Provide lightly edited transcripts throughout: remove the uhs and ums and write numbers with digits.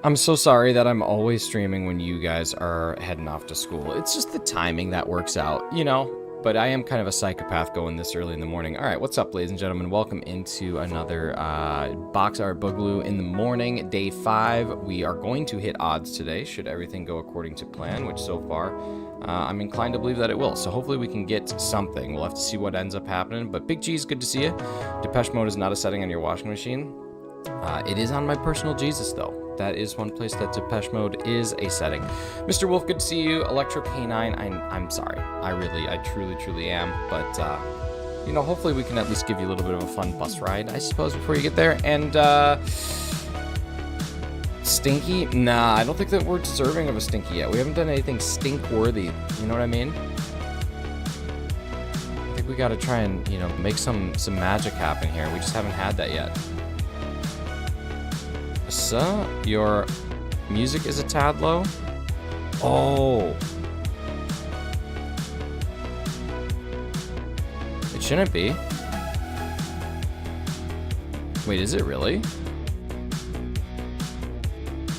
I'm so sorry that I'm always streaming when you guys are heading off to school. It's just the timing that works out, you know? But I am kind of a psychopath going this early in the morning. All right, what's up, ladies and gentlemen? Welcome into another Box Art Boogaloo in the morning, day 5. We are going to hit odds today, should everything go according to plan, which so far I'm inclined to believe that it will. So hopefully we can get something. We'll have to see what ends up happening. But Big G's, good to see you. Depeche Mode is not a setting on your washing machine. It is on my personal Jesus, though. That is one place that Depeche Mode is a setting. Mr. Wolf, good to see you. Electro K9, I'm sorry. I truly am. But, you know, hopefully we can at least give you a little bit of a fun bus ride, I suppose, before you get there. And, Stinky? Nah, I don't think that we're deserving of a Stinky yet. We haven't done anything stink-worthy. You know what I mean? I think we gotta try and, you know, make some magic happen here. We just haven't had that yet. So, your music is a tad low? Oh. It shouldn't be. Wait, is it really?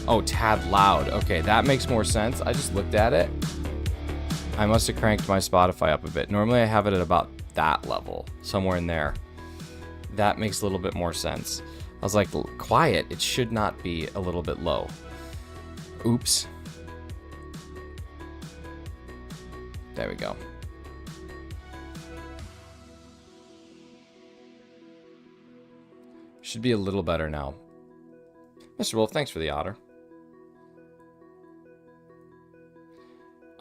Oh, tad loud. Okay, that makes more sense. I just looked at it. I must have cranked my Spotify up a bit. Normally I have it at about that level, somewhere in there. That makes a little bit more sense. I was like, quiet, it should not be a little bit low. Oops. There we go. Should be a little better now. Mr. Wolf, thanks for the otter.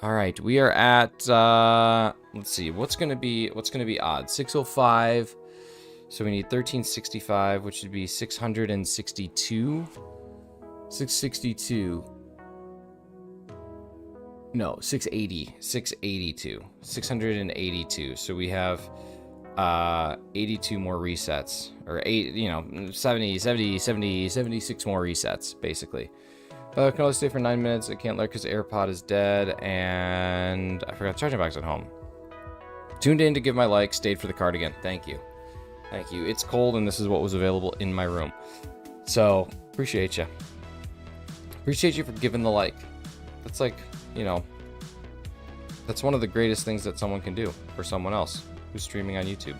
All right, we are at, let's see, what's gonna be odd? 605. So we need 1365, which would be 662. 662. No, 680. 682. 682. So we have 82 more resets. Or 76 more resets, basically. But I can only stay for 9 minutes. I can't lurk because AirPod is dead. And I forgot the charging box at home. Tuned in to give my like. Stayed for the cardigan. Thank you. Thank you. It's cold, and this is what was available in my room. So, appreciate you. Appreciate you for giving the like. That's like, you know, that's one of the greatest things that someone can do for someone else who's streaming on YouTube.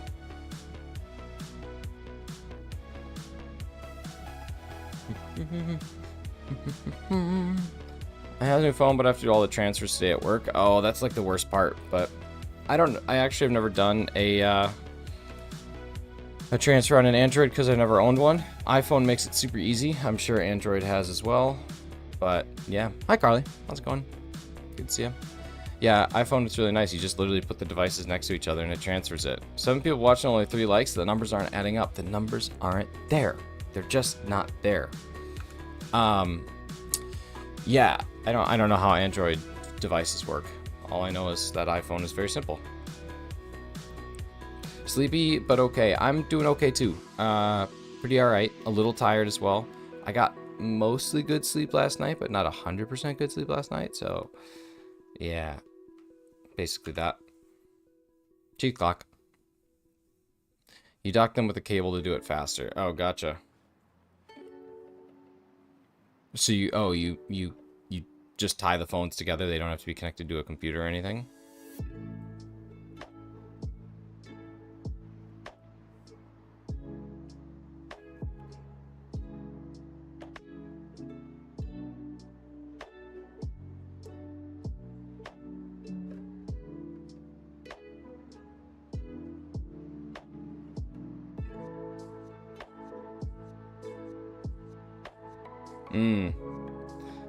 I have a new phone, but I have to do all the transfers today at work. Oh, that's like the worst part, but I actually have never done a transfer on an Android because I've never owned one. iPhone makes it super easy. I'm sure Android has as well. But yeah. Hi, Carly. How's it going? Good to see you. Yeah, iPhone is really nice. You just literally put the devices next to each other and it transfers it. 7 people watching, only 3 likes. The numbers aren't adding up. The numbers aren't there. They're just not there. Yeah, I don't know how Android devices work. All I know is that iPhone is very simple. Sleepy, but okay. I'm doing okay too. Pretty alright. A little tired as well. I got mostly good sleep last night, but not 100% good sleep last night. So, yeah. Basically that. Cheat clock. You dock them with a cable to do it faster. Oh, gotcha. So you just tie the phones together. They don't have to be connected to a computer or anything.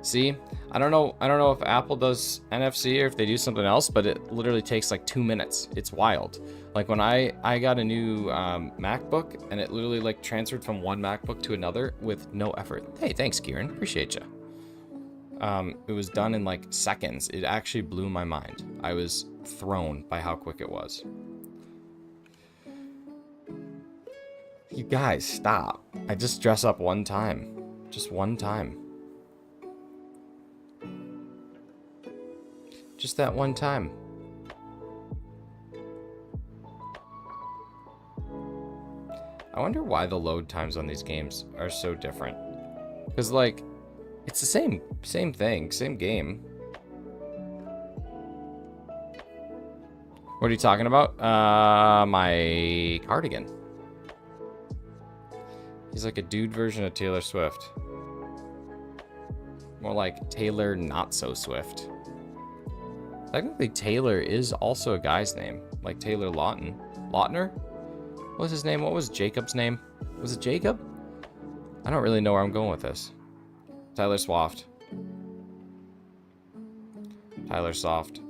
See, I don't know if Apple does NFC or if they do something else, but it literally takes like 2 minutes. It's wild. Like when I got a new MacBook, and it literally like transferred from one MacBook to another with no effort. Hey, thanks, Kieran. Appreciate you. It was done in like seconds. It actually blew my mind. I was thrown by how quick it was. You guys, stop. I just dress up one time. Just one time. Just that one time. I wonder why the load times on these games are so different. Because, like, It's the same thing, same game. What are you talking about? My cardigan. He's like a dude version of Taylor Swift. More like Taylor Not So Swift. Technically, Taylor is also a guy's name, like Taylor Lautner. What was his name? What was Jacob's name? Was it Jacob? I don't really know where I'm going with this. Tyler Swift. Tyler Soft.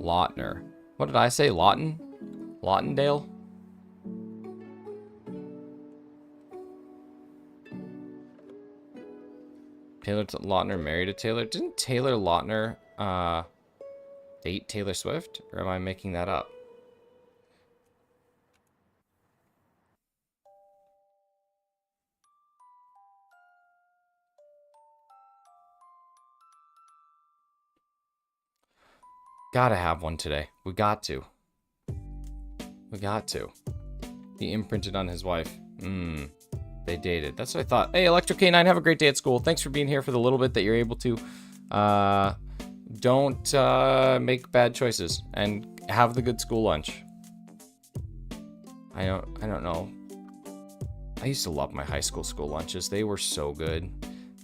Lautner. What did I say? Lawton? Lautendale? Taylor Lautner married a Taylor? Didn't Taylor Lautner date Taylor Swift? Or am I making that up? Gotta have one today. We got to. We got to. He imprinted on his wife. They dated. That's what I thought. Hey, Electro K9, have a great day at school. Thanks for being here for the little bit that you're able to. Don't make bad choices and have the good school lunch. I don't know. I used to love my high school lunches. They were so good.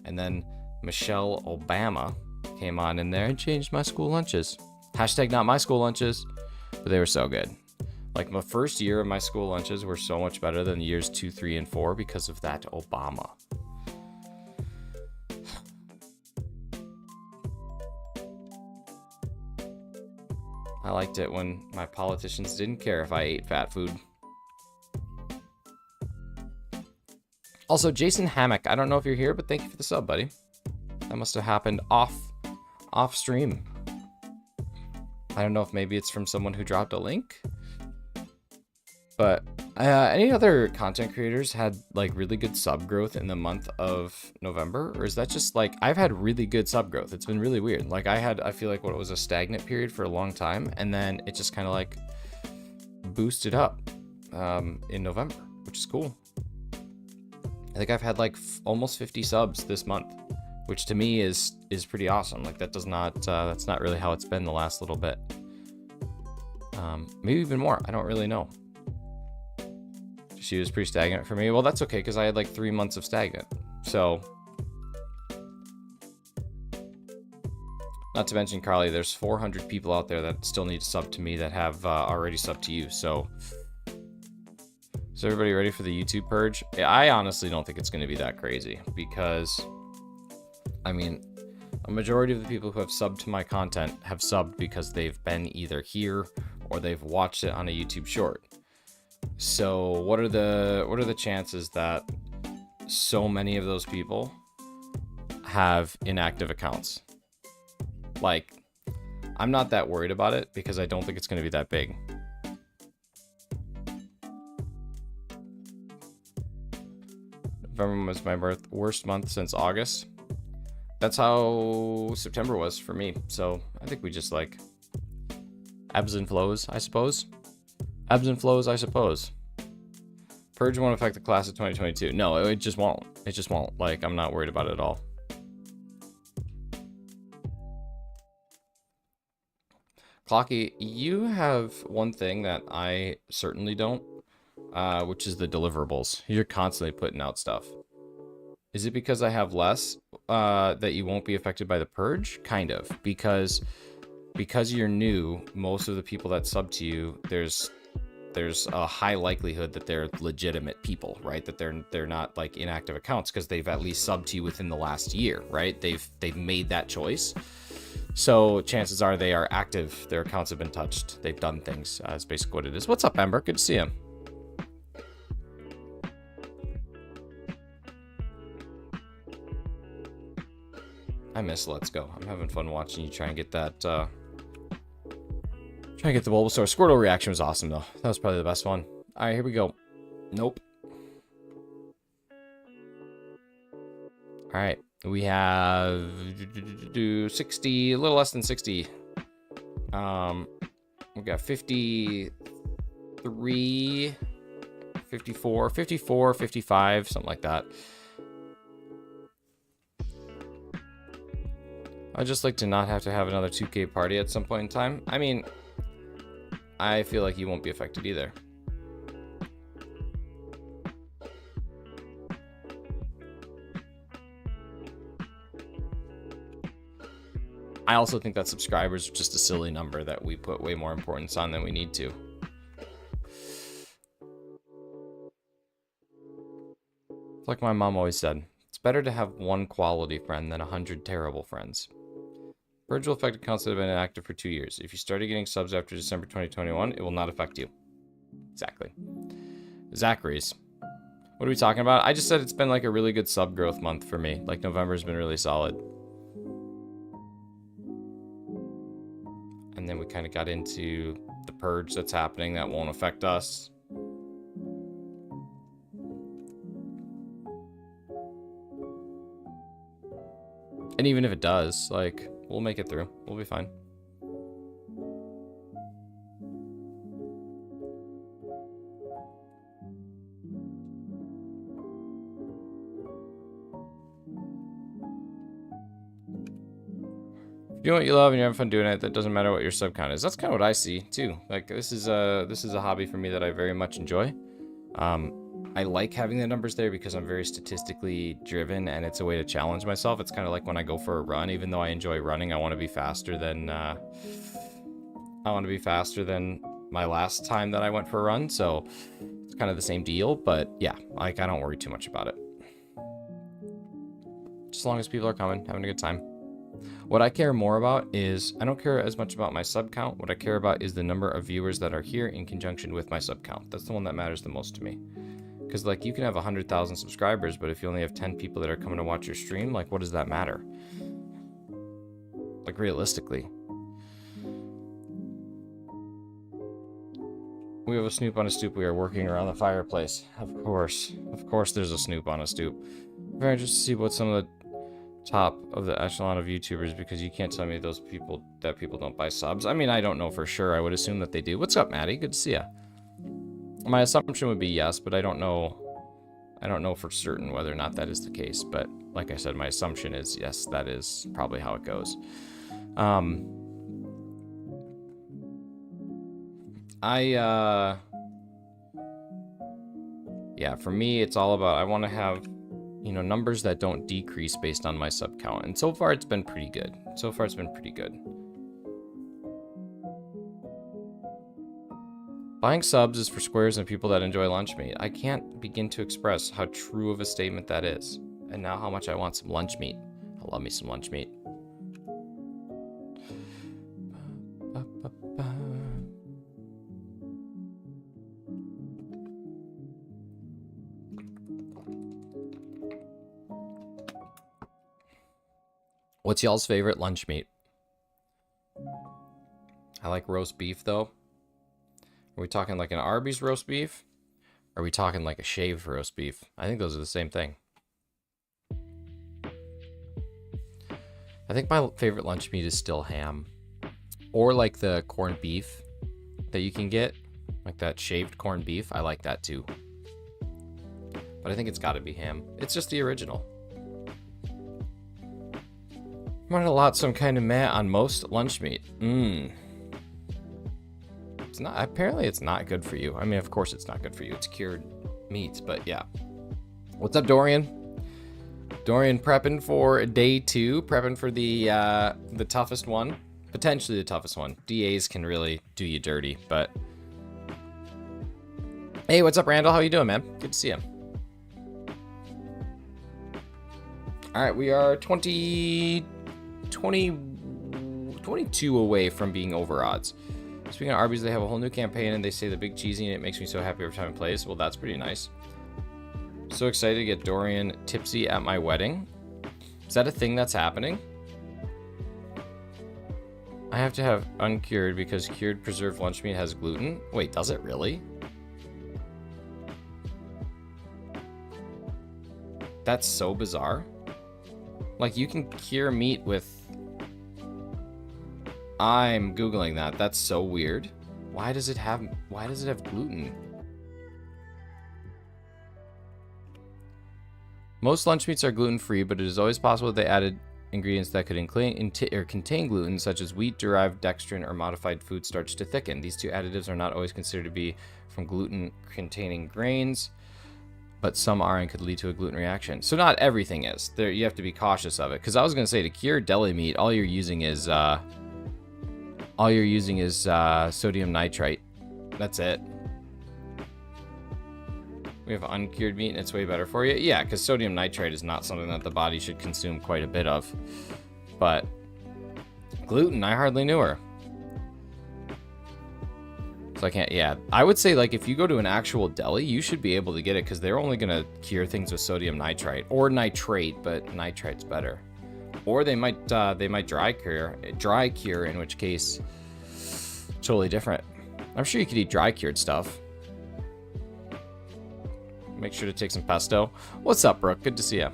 And then Michelle Obama came on in there and changed my school lunches. Hashtag not my school lunches, but they were so good. Like, my first year of my school lunches were so much better than years 2, 3, and 4 because of that Obama. I liked it when my politicians didn't care if I ate fat food. Also, Jason Hammock, I don't know if you're here, but thank you for the sub, buddy. That must have happened off stream. I don't know if maybe it's from someone who dropped a link. But any other content creators had like really good sub growth in the month of November? Or is that just like, I've had really good sub growth. It's been really weird. Like I feel like what it was a stagnant period for a long time. And then it just kind of like boosted up in November, which is cool. I think I've had like almost 50 subs this month, which to me is pretty awesome. Like that's not really how it's been the last little bit. Maybe even more. I don't really know. She was pretty stagnant for me. Well, that's okay because I had like 3 months of stagnant. So, not to mention, Carly, there's 400 people out there that still need to sub to me that have already subbed to you. So, is everybody ready for the YouTube purge? I honestly don't think it's going to be that crazy because, I mean, a majority of the people who have subbed to my content have subbed because they've been either here or they've watched it on a YouTube short. So what are the chances that so many of those people have inactive accounts? Like, I'm not that worried about it because I don't think it's going to be that big. November was my worst month since August. That's how September was for me. So I think we just like ebbs and flows, I suppose. Ebbs and flows, I suppose. Purge won't affect the class of 2022. No, it just won't. It just won't. Like, I'm not worried about it at all. Clocky, you have one thing that I certainly don't, which is the deliverables. You're constantly putting out stuff. Is it because I have less that you won't be affected by the purge? Kind of. Because you're new, most of the people that sub to you, there's a high likelihood that they're legitimate people, right? That they're not like inactive accounts because they've at least subbed to you within the last year, right? They've made that choice. So chances are they are active. Their accounts have been touched. They've done things. That's basically what it is. What's up, Ember? Good to see you. I miss Let's Go. I'm having fun watching you try and get that trying to get the Bulbasaur. Squirtle reaction was awesome, though. That was probably the best one. All right, here we go. Nope. All right. We have 60, a little less than 60. We got 53, 54, 54, 55, something like that. I'd just like to not have to have another 2K party at some point in time. I mean, I feel like you won't be affected either. I also think that subscribers are just a silly number that we put way more importance on than we need to. It's like my mom always said, it's better to have one quality friend than 100 terrible friends. Purge will affect accounts that have been inactive for 2 years. If you started getting subs after December 2021, it will not affect you. Exactly. Zachary's. What are we talking about? I just said it's been like a really good sub growth month for me. Like November's been really solid. And then we kind of got into the purge that's happening that won't affect us. And even if it does, like, we'll make it through. We'll be fine. If you do what you love and you're having fun doing it, that doesn't matter what your sub count is. That's kind of what I see too. Like this is a hobby for me that I very much enjoy. I like having the numbers there because I'm very statistically driven and it's a way to challenge myself. It's kind of like when I go for a run, even though I enjoy running, I want to be faster than my last time that I went for a run. So it's kind of the same deal, but yeah, like I don't worry too much about it. Just as long as people are coming, having a good time. What I care more about is, I don't care as much about my sub count. What I care about is the number of viewers that are here in conjunction with my sub count. That's the one that matters the most to me. Because, like, you can have 100,000 subscribers, but if you only have 10 people that are coming to watch your stream, like, what does that matter? Like, realistically. We have a snoop on a stoop. We are working around the fireplace. Of course. Of course there's a snoop on a stoop. Very interested to see what some of the top of the echelon of YouTubers, because you can't tell me those people that people don't buy subs. I mean, I don't know for sure. I would assume that they do. What's up, Maddie? Good to see ya. My assumption would be yes, but I don't know for certain whether or not that is the case. But like I said, my assumption is yes, that is probably how it goes. Yeah, for me, it's all about, I want to have, you know, numbers that don't decrease based on my sub count. And so far, it's been pretty good. So far, it's been pretty good. Buying subs is for squares and people that enjoy lunch meat. I can't begin to express how true of a statement that is. And now how much I want some lunch meat. I love me some lunch meat. What's y'all's favorite lunch meat? I like roast beef, though. Are we talking like an Arby's roast beef? Or are we talking like a shaved roast beef? I think those are the same thing. I think my favorite lunch meat is still ham. Or like the corned beef that you can get. Like that shaved corned beef. I like that too. But I think it's gotta be ham. It's just the original. I'm running a lot, so I'm kind of meh on most lunch meat. It's not, apparently it's not good for you. I mean, of course it's not good for you. It's cured meat, but yeah. What's up, Dorian? Dorian prepping for day 2, prepping for the toughest one. Potentially the toughest one. DAs can really do you dirty, but... Hey, what's up, Randall? How you doing, man? Good to see you. Alright, we are 22 away from being over odds. Speaking of Arby's, they have a whole new campaign and they say the big cheesy and it makes me so happy every time I play. Well, that's pretty nice. So excited to get Dorian tipsy at my wedding. Is that a thing that's happening? I have to have uncured because cured preserved lunch meat has gluten. Wait, does it really? That's so bizarre. Like, you can cure meat with... I'm Googling that. That's so weird. Why does it have gluten? Most lunch meats are gluten-free, but it is always possible that they added ingredients that could contain gluten, such as wheat-derived dextrin or modified food starch to thicken. These two additives are not always considered to be from gluten-containing grains, but some are and could lead to a gluten reaction. So not everything is. There, you have to be cautious of it. Because I was going to say, to cure deli meat, all you're using is sodium nitrite. That's it. We have uncured meat and it's way better for you. Yeah, because sodium nitrite is not something that the body should consume quite a bit of. But gluten, I hardly knew her. So I can't, yeah. I would say, like, if you go to an actual deli, you should be able to get it because they're only going to cure things with sodium nitrite or nitrate, but nitrite's better. Or they might dry cure, in which case, totally different. I'm sure you could eat dry cured stuff. Make sure to take some pesto. What's up, Brooke? Good to see you.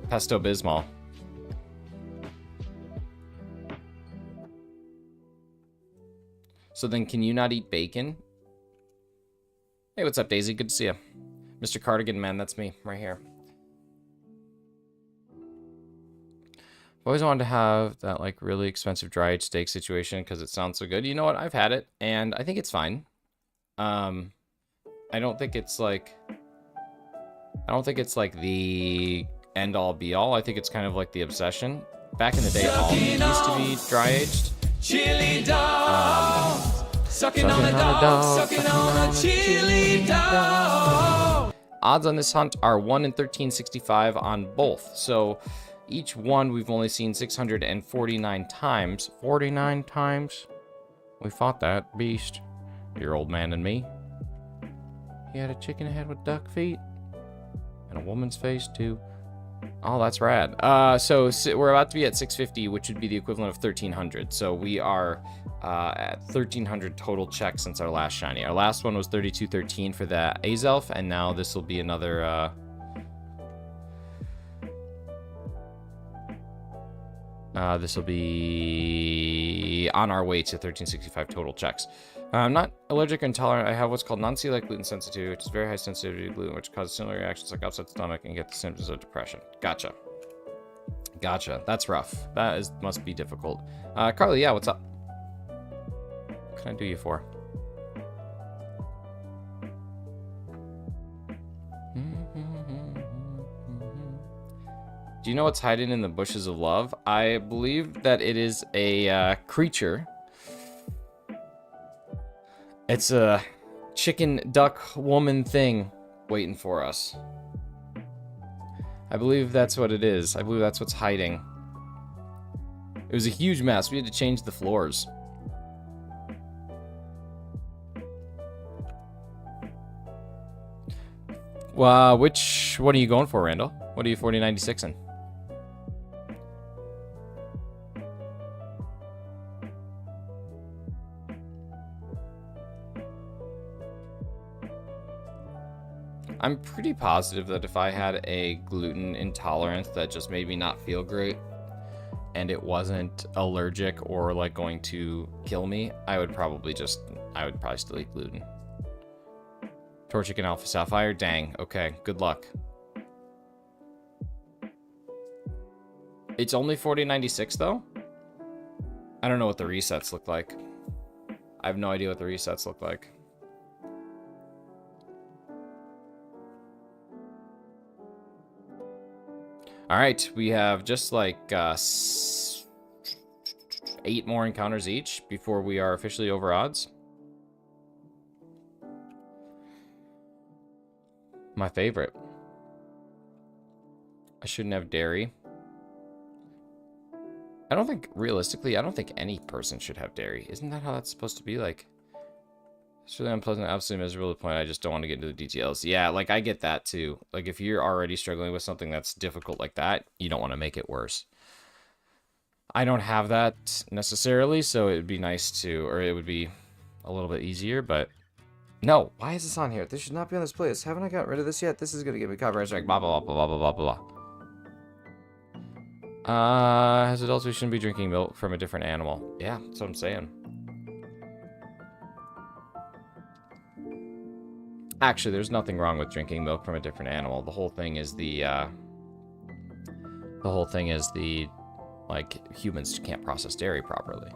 Pesto Bismol. So then can you not eat bacon? Hey, what's up, Daisy? Good to see you. Mr. Cardigan, man, that's me right here. I've always wanted to have that, like, really expensive dry-aged steak situation because it sounds so good. You know what? I've had it, and I think it's fine. I don't think it's like the end-all be-all. I think it's kind of like the obsession. Back in the day, all meat used to be dry-aged. Chili dog, sucking on a dog, sucking on a chili dog. Odds on this hunt are 1 in 1365 on both. So each one we've only seen 649 times. 49 times? We fought that beast. Your old man and me. He had a chicken head with duck feet. And a woman's face, too. Oh, that's rad. So we're about to be at 650, which would be the equivalent of 1,300. So we are at 1,300 total checks since our last shiny. Our last one was 3213 for the Azelf, and now this will be another... this will be on our way to 1365 total checks. I'm not allergic or intolerant. I have what's called non-celiac gluten sensitivity, which is very high sensitivity to gluten, which causes similar reactions like upset stomach and get the symptoms of depression. Gotcha. Gotcha. That's rough. That must be difficult. Carly, yeah, what's up? What can I do you for? Do you know what's hiding in the bushes of love? I believe that it is a creature. It's a chicken, duck, woman thing waiting for us. I believe that's what it is. I believe that's what's hiding. It was a huge mess. We had to change the floors. Well, which one are you going for, Randall? What are you 4096ing? I'm pretty positive that if I had a gluten intolerance that just made me not feel great and it wasn't allergic or like going to kill me, I would probably still eat gluten. Torchic and Alpha Sapphire? Dang. Okay, good luck. It's only 4096 though? I don't know what the resets look like. I have no idea what the resets look like. All right, we have just like 8 more encounters each before we are officially over odds. My favorite. I shouldn't have dairy. Realistically, I don't think any person should have dairy. Isn't that how that's supposed to be? Like, it's really unpleasant, absolutely miserable to the point I just don't want to get into the details. Yeah, like, I get that, too. Like, if you're already struggling with something that's difficult like that, you don't want to make it worse. I don't have that, necessarily, so it would be nice to... Or it would be a little bit easier, but... No! Why is this on here? This should not be on this playlist. Haven't I got rid of this yet? This is going to give me copyright strike. Blah, blah, blah, blah, blah, blah, blah. As adults, we shouldn't be drinking milk from a different animal. Yeah, that's what I'm saying. Actually, there's nothing wrong with drinking milk from a different animal. The whole thing is like, humans can't process dairy properly.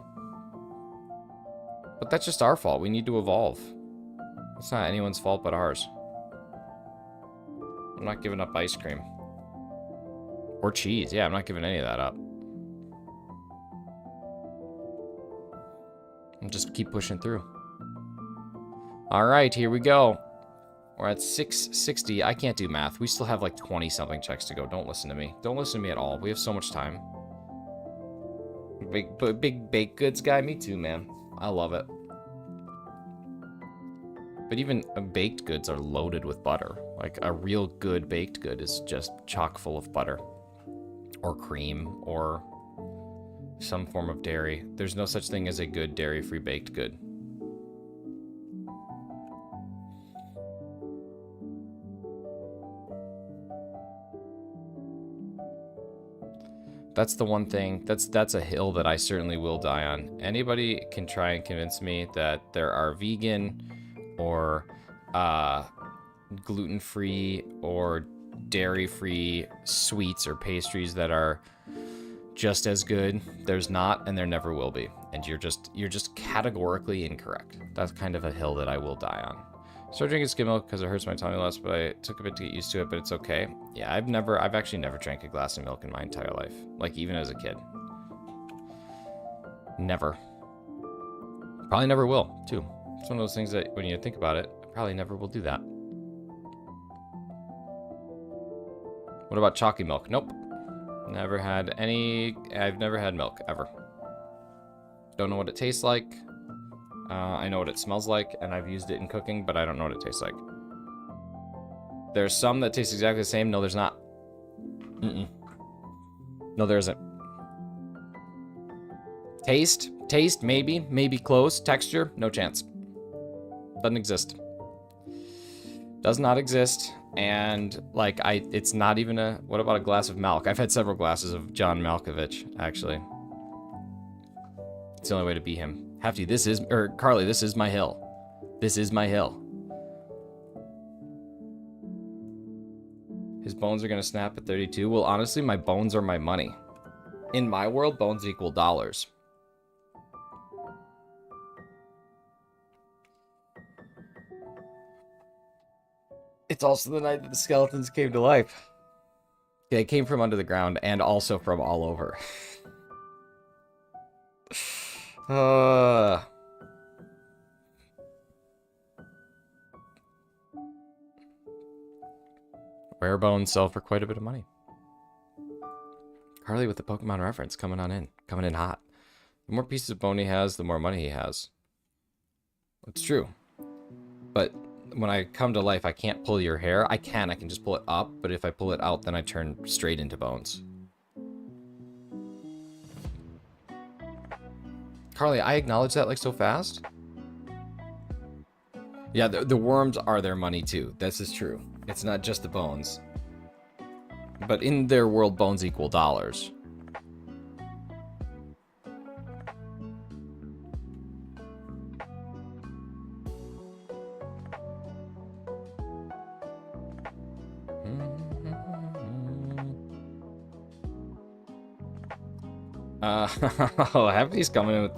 But that's just our fault. We need to evolve. It's not anyone's fault but ours. I'm not giving up ice cream. Or cheese. Yeah, I'm not giving any of that up. I'll just keep pushing through. Alright, here we go. We're at 660. I can't do math. We still have like 20-something checks to go. Don't listen to me. Don't listen to me at all. We have so much time. Big baked goods guy? Me too, man. I love it. But even baked goods are loaded with butter. Like, a real good baked good is just chock full of butter. Or cream, or some form of dairy. There's no such thing as a good dairy-free baked good. That's the one thing, that's a hill that I certainly will die on. Anybody can try and convince me that there are vegan or gluten-free or dairy-free sweets or pastries that are just as good. There's not, and there never will be. And you're just categorically incorrect. That's kind of a hill that I will die on. Started drinking skim milk because it hurts my tummy less, but I took a bit to get used to it, but it's okay. Yeah, I've actually never drank a glass of milk in my entire life. Like, even as a kid. Never. Probably never will, too. It's one of those things that, when you think about it, I probably never will do that. What about chalky milk? Nope. Never had any... I've never had milk, ever. Don't know what it tastes like. I know what it smells like, and I've used it in cooking, but I don't know what it tastes like. There's some that taste exactly the same. No, there's not. No, there isn't. Taste, maybe close. Texture, no chance. Doesn't exist. Does not exist. And, like, it's not even a... What about a glass of milk? I've had several glasses of John Malkovich, actually. It's the only way to beat him. Hefty, Carly, this is my hill. This is my hill. His bones are gonna snap at 32. Well, honestly, my bones are my money. In my world, bones equal dollars. It's also the night that the skeletons came to life. They came from under the ground and also from all over. Rare bones sell for quite a bit of money. Carly with the Pokemon reference coming in hot. The more pieces of bone he has, the more money he has. It's true. But when I come to life, I can't pull your hair. I can just pull it up, but if I pull it out, then I turn straight into bones. Carly, I acknowledge that like so fast. Yeah, the worms are their money too. This is true. It's not just the bones. But in their world, bones equal dollars. Hefty's coming in with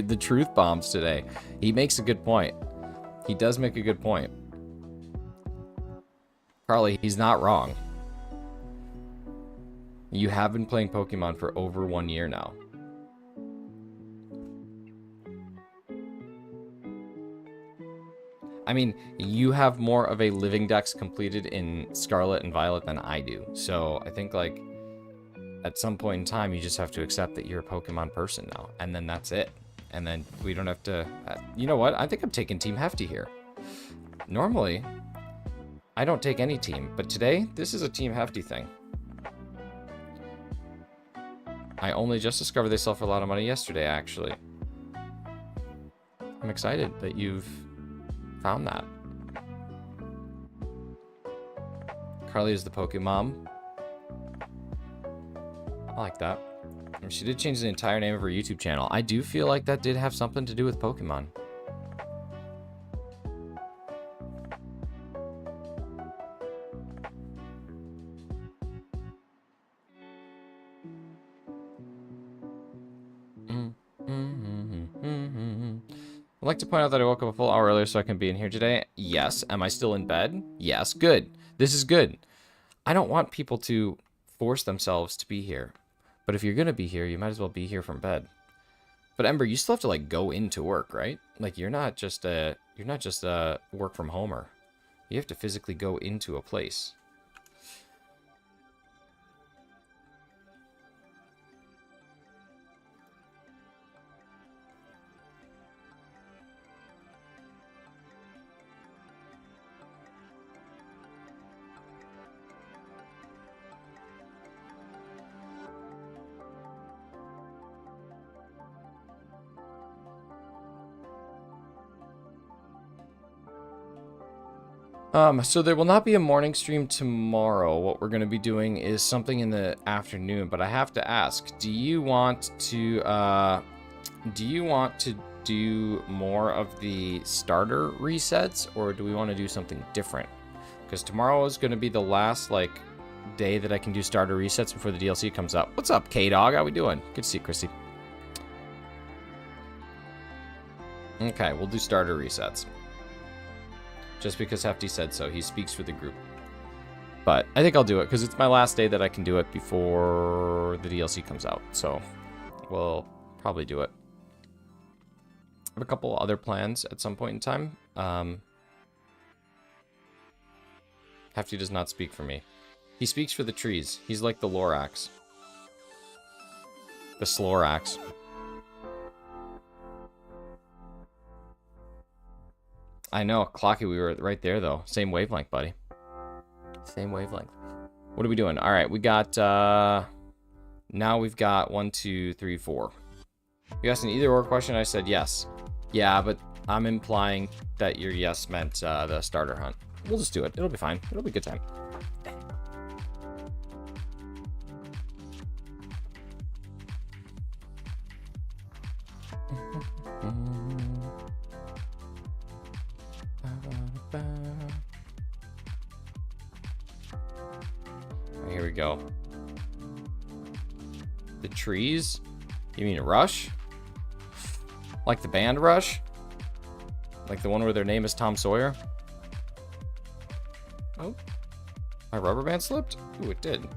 the truth bombs today. He makes a good point. He does make a good point. Carly, he's not wrong. You have been playing Pokemon for over 1 year now. I mean, you have more of a living dex completed in Scarlet and Violet than I do. So I think, like, at some point in time, you just have to accept that you're a Pokemon person now. And then that's it. And then we don't have to... you know what? I think I'm taking Team Hefty here. Normally, I don't take any team. But today, this is a Team Hefty thing. I only just discovered they sell for a lot of money yesterday, actually. I'm excited that you've found that. Carly is the Pokemon. I like that. She did change the entire name of her YouTube channel. I do feel like that did have something to do with Pokemon. I'd like to point out that I woke up a full hour earlier so I can be in here today. Yes. Am I still in bed? Yes. Good. This is good. I don't want people to force themselves to be here. But if you're going to be here, you might as well be here from bed. But Ember, you still have to like go into work, right? Like you're not just a work from homer. You have to physically go into a place. So there will not be a morning stream tomorrow. What we're going to be doing is something in the afternoon, but I have to ask, do you want to do more of the starter resets, or do we want to do something different? Because tomorrow is going to be the last, like, day that I can do starter resets before the DLC comes out. What's up, K-Dog? How we doing? Good to see you, Chrissy. Okay, we'll do starter resets. Just because Hefty said so. He speaks for the group. But I think I'll do it, because it's my last day that I can do it before the DLC comes out. So we'll probably do it. I have a couple other plans at some point in time. Hefty does not speak for me. He speaks for the trees. He's like the Lorax. The Slorax. I know, Clocky, we were right there, though. Same wavelength, buddy. Same wavelength. What are we doing? All right, we got, now we've got 1, 2, 3, 4. You asked an either-or question, I said yes. Yeah, but I'm implying that your yes meant the starter hunt. We'll just do it. It'll be fine. It'll be a good time. Here we go. The trees? You mean Rush? Like the band Rush? Like the one where their name is Tom Sawyer? Oh. My rubber band slipped? Ooh, it did.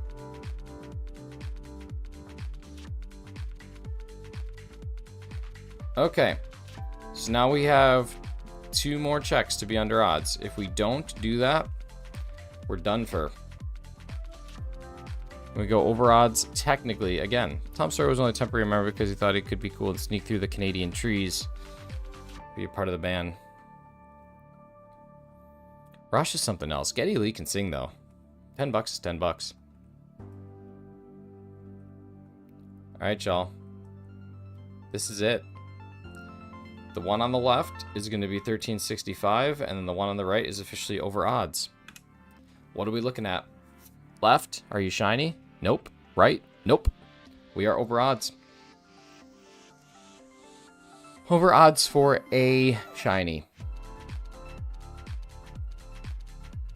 Okay. So now we have 2 more checks to be under odds. If we don't do that, we're done for. We go over odds technically again. Tom Sawyer was only a temporary member because he thought it could be cool to sneak through the Canadian trees, be a part of the band. Rush is something else. Geddy Lee can sing though. $10 is $10. All right, y'all. This is it. The one on the left is going to be 1365, and then the one on the right is officially over odds. What are we looking at? Left? Are you shiny? Nope. Right? Nope. We are over odds. Over odds for a shiny.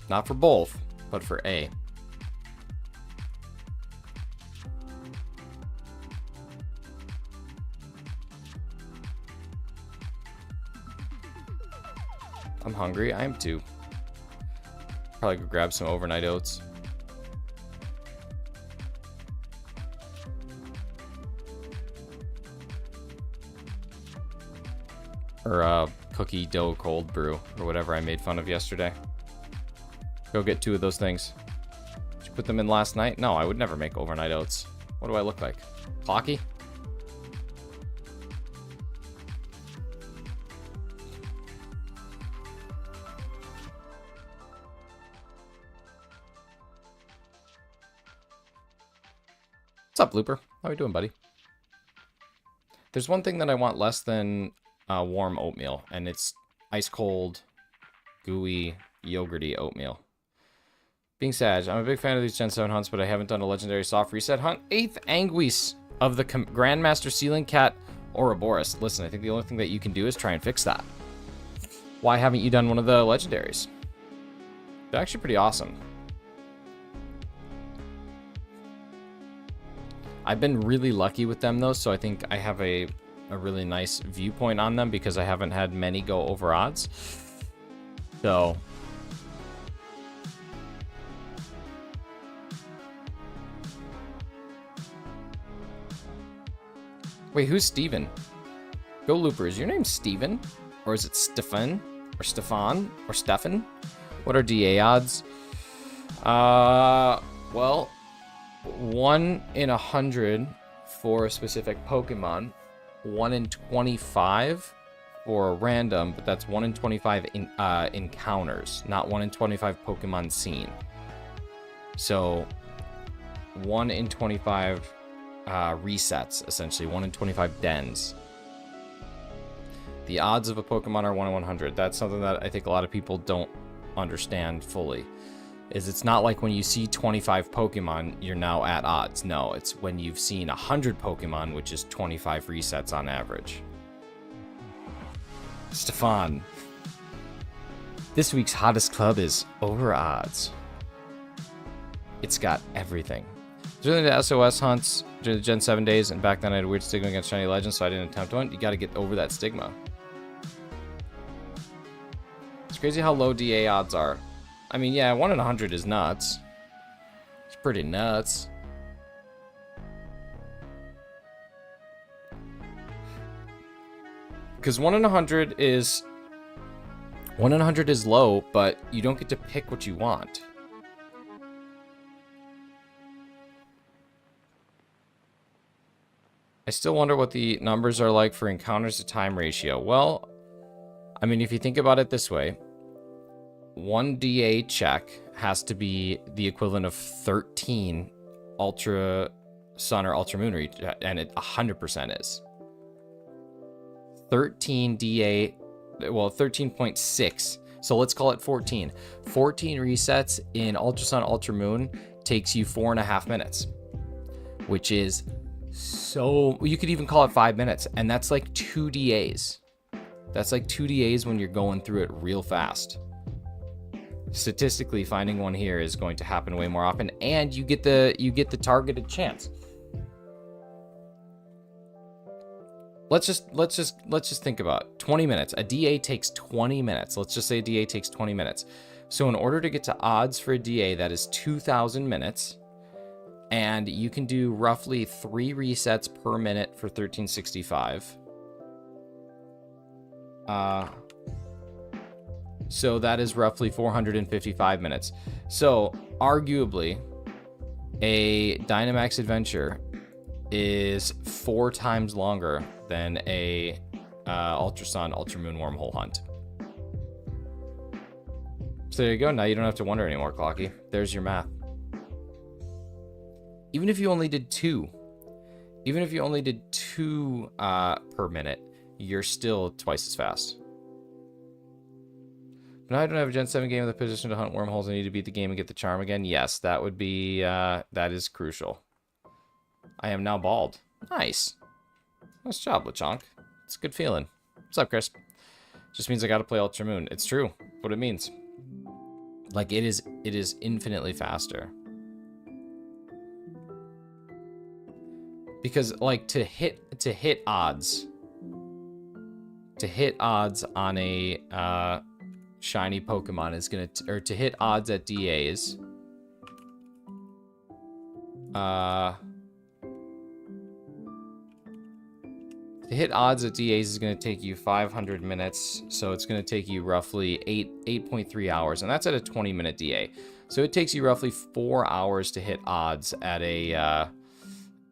Not for both, but for a. I'm hungry. I am too. Probably go grab some overnight oats. Or cookie dough cold brew, or whatever I made fun of yesterday. Go get 2 of those things. Did you put them in last night? No, I would never make overnight oats. What do I look like? Clocky? What's up, Looper? How are you doing, buddy? There's one thing that I want less than warm oatmeal, and it's ice cold, gooey, yogurty oatmeal. Being Sag, I'm a big fan of these Gen 7 hunts, but I haven't done a legendary soft reset hunt. 8th Anguis of the Grandmaster Ceiling Cat Ouroboros. Listen, I think the only thing that you can do is try and fix that. Why haven't you done one of the legendaries? They're actually pretty awesome. I've been really lucky with them, though, so I think I have a a really nice viewpoint on them because I haven't had many go over odds. So wait, who's Steven? Go Loopers, your name's Steven? Or is it Stefan? Or Stefan? Or Stefan? What are DA odds? Well, 1 in 100 for a specific Pokemon, 1 in 25 for a random, but that's 1 in 25 in, encounters, not 1 in 25 Pokemon seen. So 1 in 25 resets, essentially, 1 in 25 dens. The odds of a Pokemon are 1 in 100. That's something that I think a lot of people don't understand fully. It's not like when you see 25 Pokemon, you're now at odds. No, it's when you've seen 100 Pokemon, which is 25 resets on average. Stefan. This week's hottest club is Over Odds. It's got everything. During the SOS hunts, during the Gen 7 days, and back then I had a weird stigma against Shiny Legends, so I didn't attempt one. You gotta get over that stigma. It's crazy how low DA odds are. I mean, yeah, 1 in 100 is nuts. It's pretty nuts. Because 1 in 100 is... 1 in 100 is low, but you don't get to pick what you want. I still wonder what the numbers are like for encounters to time ratio. Well, I mean, if you think about it this way, 1 DA check has to be the equivalent of 13 Ultra Sun or Ultra Moon, and it 100% is. 13 DA, well, 13.6. So let's call it 14. 14 resets in Ultra Sun, Ultra Moon takes you 4.5 minutes, which is so, you could even call it 5 minutes, and that's like 2 DAs. That's like 2 DAs when you're going through it real fast. Statistically, finding one here is going to happen way more often, and you get the targeted chance. Let's just think about 20 minutes. A DA takes 20 minutes. Let's just say a DA takes 20 minutes. So in order to get to odds for a DA, that is 2,000 minutes, and you can do roughly 3 resets per minute for 1365. So that is roughly 455 minutes. So arguably, a Dynamax adventure is 4 times longer than a Ultra Sun, Ultra Moon Wormhole hunt. So there you go. Now you don't have to wonder anymore, Clocky. There's your math. Even if you only did 2, per minute, you're still twice as fast. But now I don't have a Gen 7 game in the position to hunt wormholes. I need to beat the game and get the charm again. Yes, that would be, that is crucial. I am now bald. Nice. Nice job, Lechonk. It's a good feeling. What's up, Chris? Just means I gotta play Ultra Moon. It's true. What it means. Like, it is infinitely faster. Because, like, to hit odds on a shiny Pokemon is gonna, or to hit odds at DAs, to hit odds at DAs is going to take you 500 minutes, so it's going to take you roughly 8.3 hours, and that's at a 20-minute DA. So it takes you roughly 4 hours to hit odds at a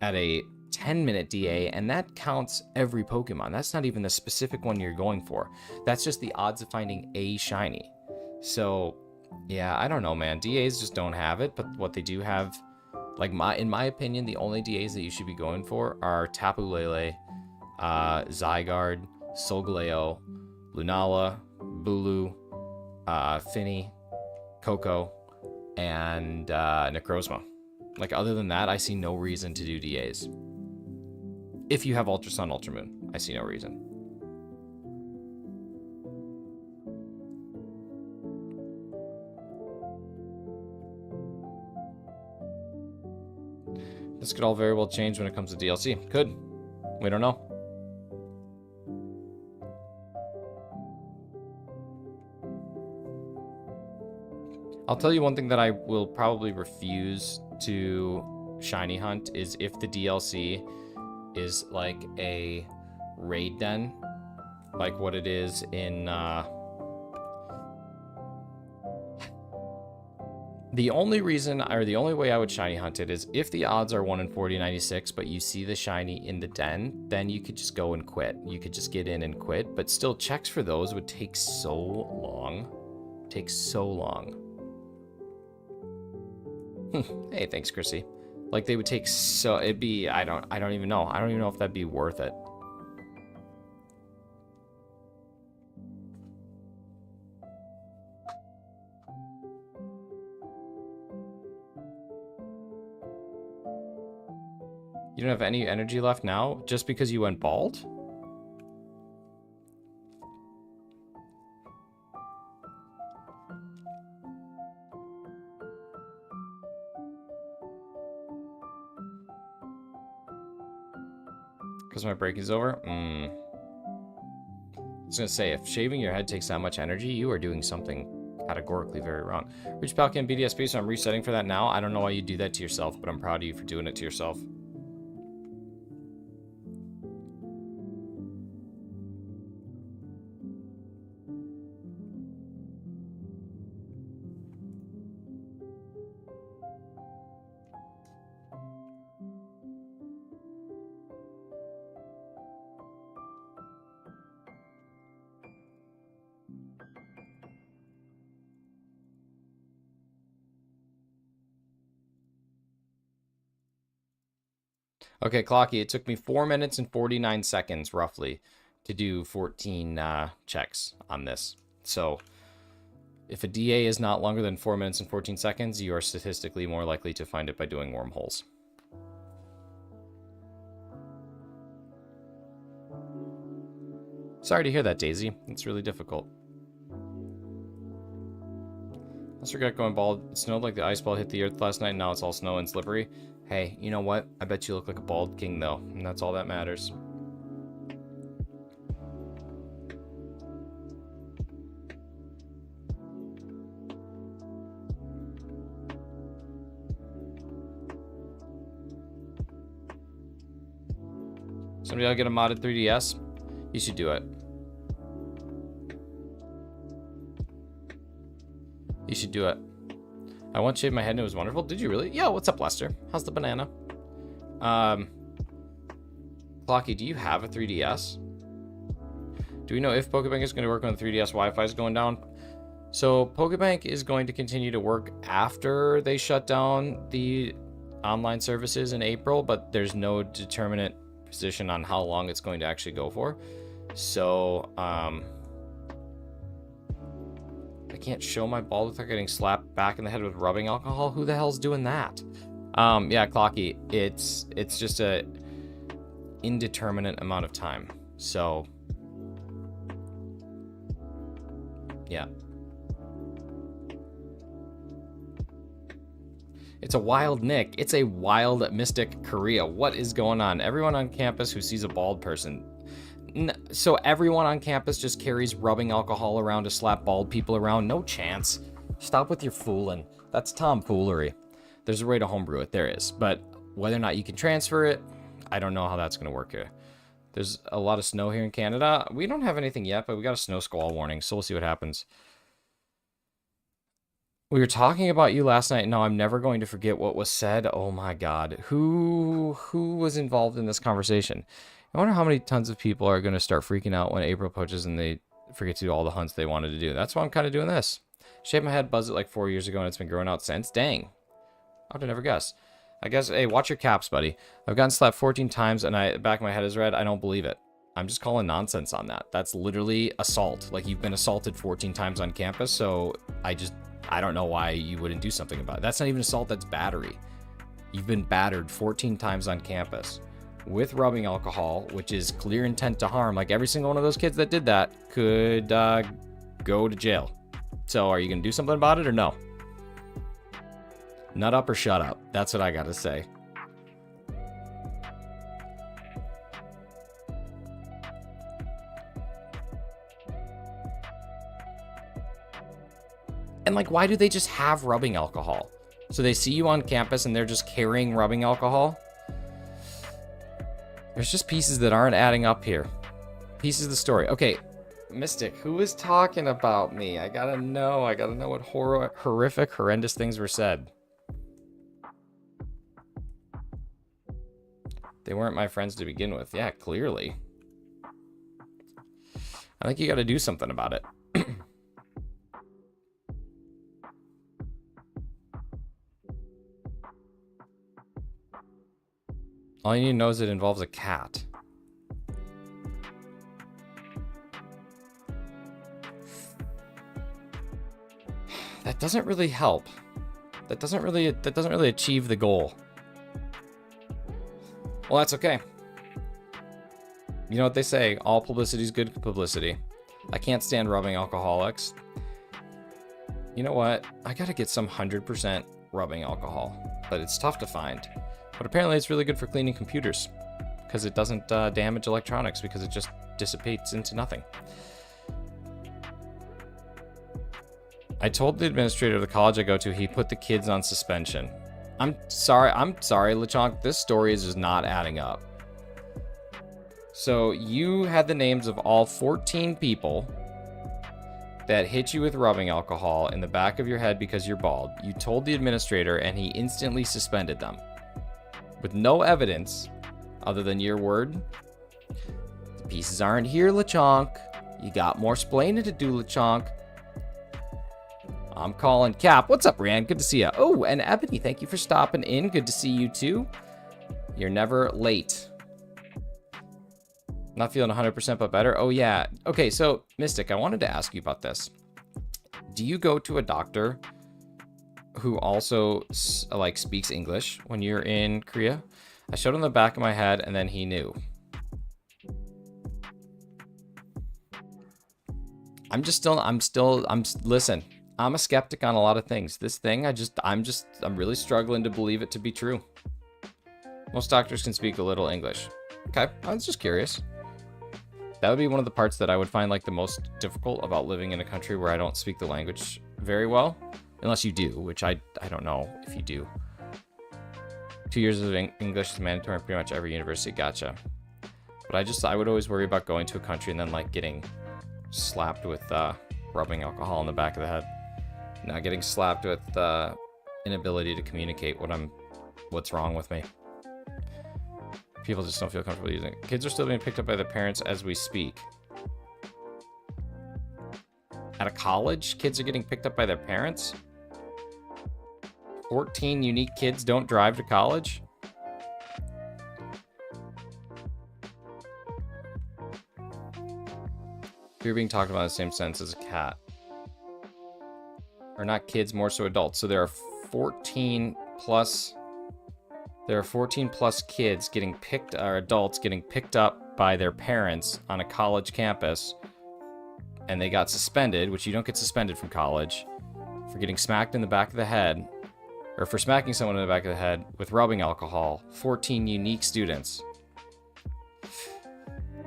10-minute DA, and that counts every Pokemon. That's not even the specific one you're going for. That's just the odds of finding a shiny. So, yeah, I don't know, man. DAs just don't have it, but what they do have, like, in my opinion, the only DAs that you should be going for are Tapu Lele, Zygarde, Solgaleo, Lunala, Bulu, Finny, Coco, and Necrozma. Like, other than that, I see no reason to do DAs. If you have Ultra Sun, Ultra Moon, I see no reason. This could all very well change when it comes to DLC. Could. We don't know. I'll tell you one thing that I will probably refuse to shiny hunt is if the DLC is like a raid den, like what it is in the only reason, or the only way I would shiny hunt it is if the odds are 1 in 4096, but you see the shiny in the den, then you could just go and quit. You could just get in and quit, but still checks for those would take so long. Take so long. Hey, thanks, Chrissy. Like they would take so, it'd be, I don't even know. I don't even know if that'd be worth it. You don't have any energy left now just because you went bald? Because my break is over? I was going to say, if shaving your head takes that much energy, you are doing something categorically very wrong. Reach Palcan BDSP, so I'm resetting for that now. I don't know why you do that to yourself, but I'm proud of you for doing it to yourself. Okay, Clocky, it took me 4 minutes and 49 seconds, roughly, to do 14 checks on this. So, if a DA is not longer than 4 minutes and 14 seconds, you are statistically more likely to find it by doing wormholes. Sorry to hear that, Daisy. It's really difficult. Let's forget going bald. It snowed like the ice ball hit the earth last night, and now it's all snow and slippery. Hey, you know what? I bet you look like a bald king, though, and that's all that matters. Somebody ought to get a modded 3DS? You should do it. You should do it. I once shaved my head and it was wonderful. Did you really? Yo, what's up, Lester? How's the banana? Clocky, do you have a 3DS? Do we know if Pokebank is going to work when the 3DS Wi-Fi is going down? So Pokebank is going to continue to work after they shut down the online services in April, but there's no determinate position on how long it's going to actually go for. So, I can't show my ball without getting slapped back in the head with rubbing alcohol. Who the hell's doing that? Yeah, Clocky, it's just a indeterminate amount of time. So, yeah. It's a wild Nick. It's a wild Mystic Korea. What is going on? Everyone on campus who sees a bald person. So everyone on campus just carries rubbing alcohol around to slap bald people around? No chance. Stop with your fooling. That's tomfoolery. There's a way to homebrew it. There is. But whether or not you can transfer it, I don't know how that's going to work here. There's a lot of snow here in Canada. We don't have anything yet, but we got a snow squall warning, so we'll see what happens. We were talking about you last night. No, I'm never going to forget what was said. Oh my God. Who was involved in this conversation? I wonder how many tons of people are going to start freaking out when April approaches and they forget to do all the hunts they wanted to do. That's why I'm kind of doing this. Shaved my head, buzzed it like 4 years ago, and it's been growing out since. Dang. I would have never guessed. I guess, hey, watch your caps, buddy. I've gotten slapped 14 times, and the back of my head is red. I don't believe it. I'm just calling nonsense on that. That's literally assault. Like, you've been assaulted 14 times on campus, so I don't know why you wouldn't do something about it. That's not even assault, that's battery. You've been battered 14 times on campus with rubbing alcohol, which is clear intent to harm. Like, every single one of those kids that did that could go to jail. So are you going to do something about it or no? Nut up or shut up. That's what I got to say. And like, why do they just have rubbing alcohol? So they see you on campus and they're just carrying rubbing alcohol? There's just pieces that aren't adding up here. Pieces of the story. Okay, Mystic, who is talking about me? I gotta know what horrific, horrendous things were said. They weren't my friends to begin with. Yeah, clearly. I think you gotta do something about it. All you need to know is it involves a cat. That doesn't really help. That doesn't really achieve the goal. Well, that's okay. You know what they say, all publicity is good publicity. I can't stand rubbing alcoholics. You know what? I gotta get some 100% rubbing alcohol, but it's tough to find. But apparently it's really good for cleaning computers because it doesn't damage electronics because it just dissipates into nothing. I told the administrator of the college I go to he put the kids on suspension. I'm sorry, LeChonk. This story is just not adding up. So you had the names of all 14 people that hit you with rubbing alcohol in the back of your head because you're bald. You told the administrator and he instantly suspended them. With no evidence other than your word. The pieces aren't here, LeChonk. You got more splaining to do, LeChonk. I'm calling Cap. What's up, Rand? Good to see you. Oh, and Ebony, thank you for stopping in. Good to see you too. You're never late. Not feeling 100% but better. Oh yeah. Okay, so Mystic, I wanted to ask you about this. Do you go to a doctor who also like speaks English when you're in Korea? I showed him the back of my head and then he knew. Listen, I'm a skeptic on a lot of things. This thing, I'm really struggling to believe it to be true. Most doctors can speak a little English. Okay, I was just curious. That would be one of the parts that I would find like the most difficult about living in a country where I don't speak the language very well. Unless you do, which I don't know if you do. 2 years of English is mandatory in pretty much every university. Gotcha. But I would always worry about going to a country and then like getting slapped with rubbing alcohol in the back of the head. Now getting slapped with inability to communicate what's wrong with me. People just don't feel comfortable using it. Kids are still being picked up by their parents as we speak. At a college, kids are getting picked up by their parents? 14 unique kids don't drive to college? You're being talked about in the same sense as a cat. Or not kids, more so adults. So there are 14 plus kids adults getting picked up by their parents on a college campus, and they got suspended, which you don't get suspended from college, for getting smacked in the back of the head, or for smacking someone in the back of the head with rubbing alcohol. 14 unique students.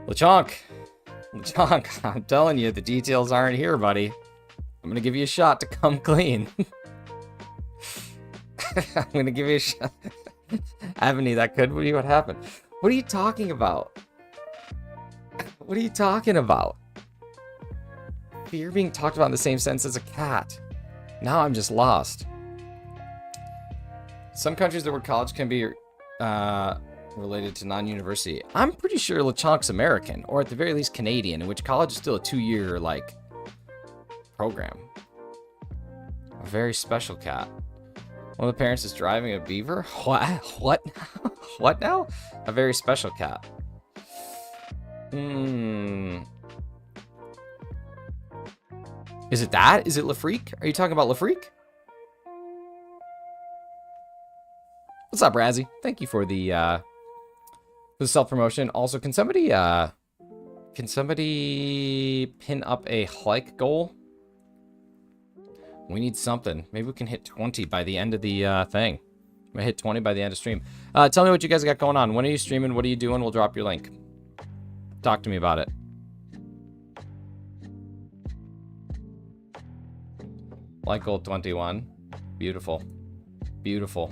LeChonk, I'm telling you, the details aren't here, buddy. I'm gonna give you a shot to come clean. I'm gonna give you a shot. Ebony, that could be what happened. What are you talking about? What are you talking about? You're being talked about in the same sense as a cat. Now I'm just lost. Some countries, the word college can be related to non-university. I'm pretty sure LeChonk's American, or at the very least Canadian, in which college is still a 2-year, like, program. A very special cat. One of the parents is driving a beaver? What? What now? A very special cat. Is it that? Is it LaFreak? Are you talking about LaFreak? What's up, Razzie? Thank you for the self-promotion. Also, can somebody pin up a like goal? We need something. Maybe we can hit 20 by the end of the thing. I'm gonna hit 20 by the end of stream. Tell me what you guys got going on. When are you streaming? What are you doing? We'll drop your link. Talk to me about it. Like gold 21. Beautiful. Beautiful.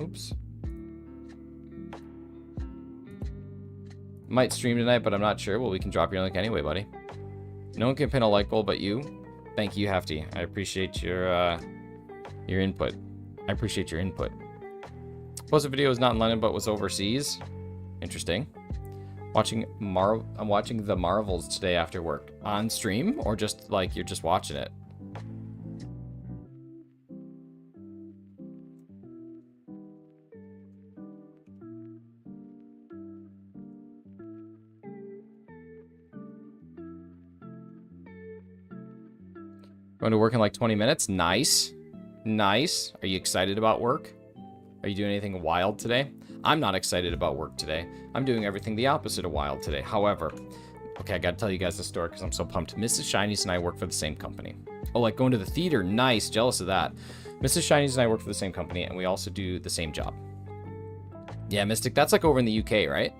Oops. Might stream tonight, but I'm not sure. Well, we can drop your link anyway, buddy. No one can pin a like goal but you. Thank you, Hefty. I appreciate your input. I appreciate your input. Posted video was not in London, but was overseas. Interesting. I'm watching the Marvels today after work. On stream, or just like you're just watching it? Going to work in like 20 minutes. Nice. Nice. Are you excited about work? Are you doing anything wild today? I'm not excited about work today. I'm doing everything the opposite of wild today. However, okay, I gotta tell you guys the story because I'm so pumped. Mrs. Shinies and I work for the same company. Oh, like going to the theater. Nice. Jealous of that. Mrs. Shinies and I work for the same company, and we also do the same job. Yeah, Mystic, that's like over in the UK, right?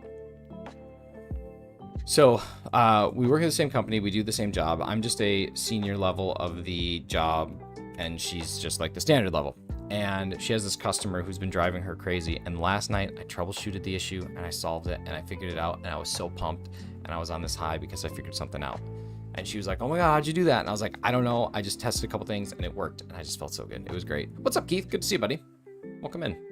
So, we work at the same company. We do the same job. I'm just a senior level of the job, and she's just like the standard level. And she has this customer who's been driving her crazy. And last night, I troubleshooted the issue, and I solved it, and I figured it out, and I was so pumped, and I was on this high because I figured something out. And she was like, oh my God, how'd you do that? And I was like, I don't know. I just tested a couple things, and it worked, and I just felt so good. It was great. What's up, Keith? Good to see you, buddy. Welcome in.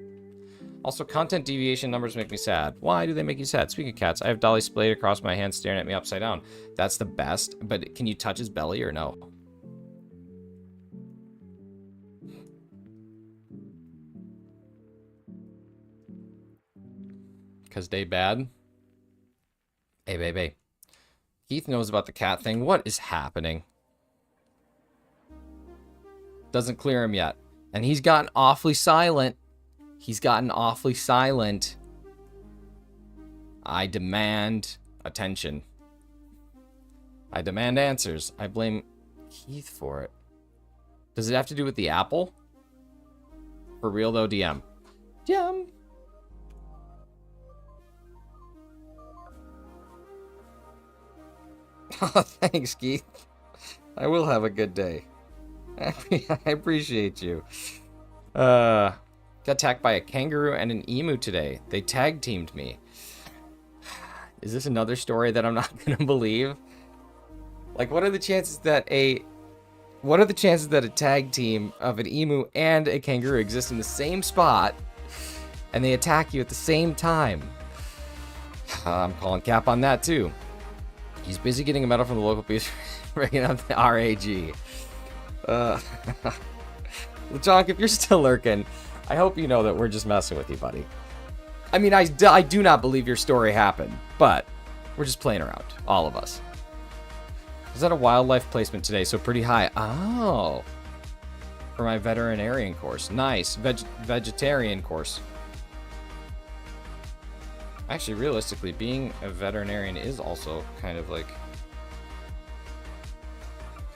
Also, content deviation numbers make me sad. Why do they make you sad? Speaking of cats, I have Dolly splayed across my hand staring at me upside down. That's the best, but can you touch his belly or no? Because they bad? Hey, baby. Keith knows about the cat thing. What is happening? Doesn't clear him yet. And he's gotten awfully silent. He's gotten awfully silent. I demand attention. I demand answers. I blame Keith for it. Does it have to do with the apple? For real though, DM. DM. Oh, thanks, Keith. I will have a good day. I appreciate you. Got attacked by a kangaroo and an emu today. They tag teamed me. Is this another story that I'm not gonna believe? Like, what are the chances that a tag team of an emu and a kangaroo exist in the same spot and they attack you at the same time? I'm calling cap on that too. He's busy getting a medal from the local police, bringing up the RAG. LeChonk, if you're still lurking, I hope you know that we're just messing with you, buddy. I mean, I do not believe your story happened, but we're just playing around, all of us. Is that a wildlife placement today? So pretty high. Oh. For my veterinarian course. Nice. Vegetarian course. Actually, realistically, being a veterinarian is also kind of like...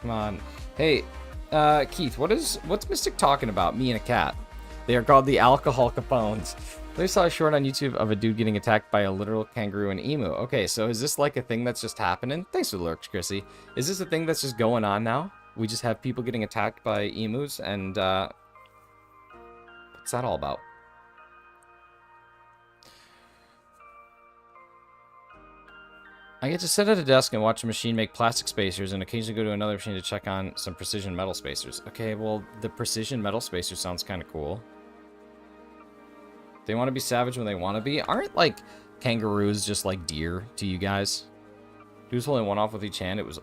Come on. Hey, Keith, what's Mystic talking about? Me and a cat. They are called the alcohol Capones. I saw a short on YouTube of a dude getting attacked by a literal kangaroo and emu. Okay, so is this like a thing that's just happening? Thanks for the lurks, Chrissy. Is this a thing that's just going on now? We just have people getting attacked by emus, and what's that all about? I get to sit at a desk and watch a machine make plastic spacers and occasionally go to another machine to check on some precision metal spacers. Okay, well, the precision metal spacer sounds kind of cool. They want to be savage when they want to be. Aren't, like, kangaroos just like deer to you guys? Dude's holding one off with each hand. It was,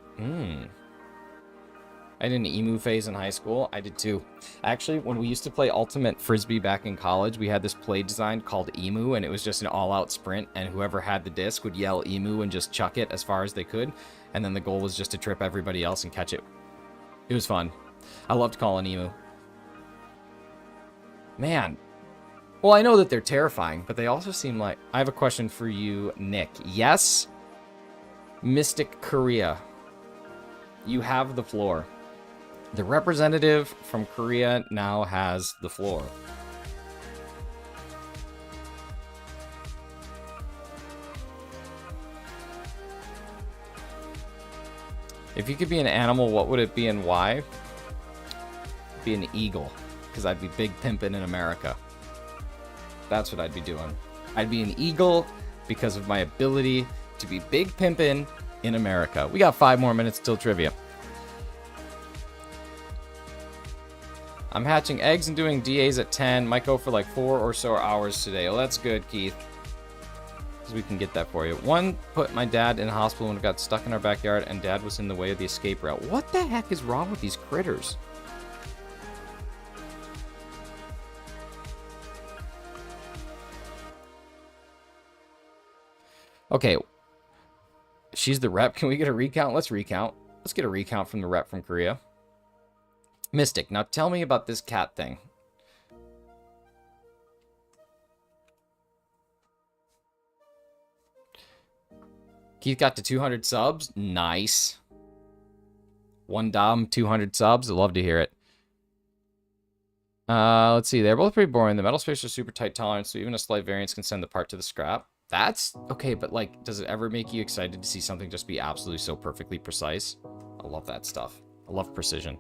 I did an emu phase in high school. I did too. Actually, when we used to play Ultimate Frisbee back in college, we had this play design called Emu, and it was just an all-out sprint, and whoever had the disc would yell Emu and just chuck it as far as they could, and then the goal was just to trip everybody else and catch it. It was fun. I loved calling Emu. Man. Well, I know that they're terrifying, but they also seem like... I have a question for you, Nick. Yes? Mystic Korea. You have the floor. The representative from Korea now has the floor. If you could be an animal, what would it be and why? Be an eagle, because I'd be big pimpin' in America. That's what I'd be doing. I'd be an eagle because of my ability to be big pimpin' in America. We got 5 more minutes till trivia. I'm hatching eggs and doing DAs at 10. Might go for like 4 or so hours today. Well, that's good, Keith. Because we can get that for you. One put my dad in the hospital when we got stuck in our backyard and dad was in the way of the escape route. What the heck is wrong with these critters? Okay. She's the rep. Can we get a recount? Let's recount. Let's get a recount from the rep from Korea. Mystic, now tell me about this cat thing. Keith got to 200 subs. Nice. 1 Dom, 200 subs. I'd love to hear it. Let's see. They're both pretty boring. The metal space are super tight tolerance, so even a slight variance can send the part to the scrap. That's okay, but like, does it ever make you excited to see something just be absolutely so perfectly precise? I love that stuff. I love precision.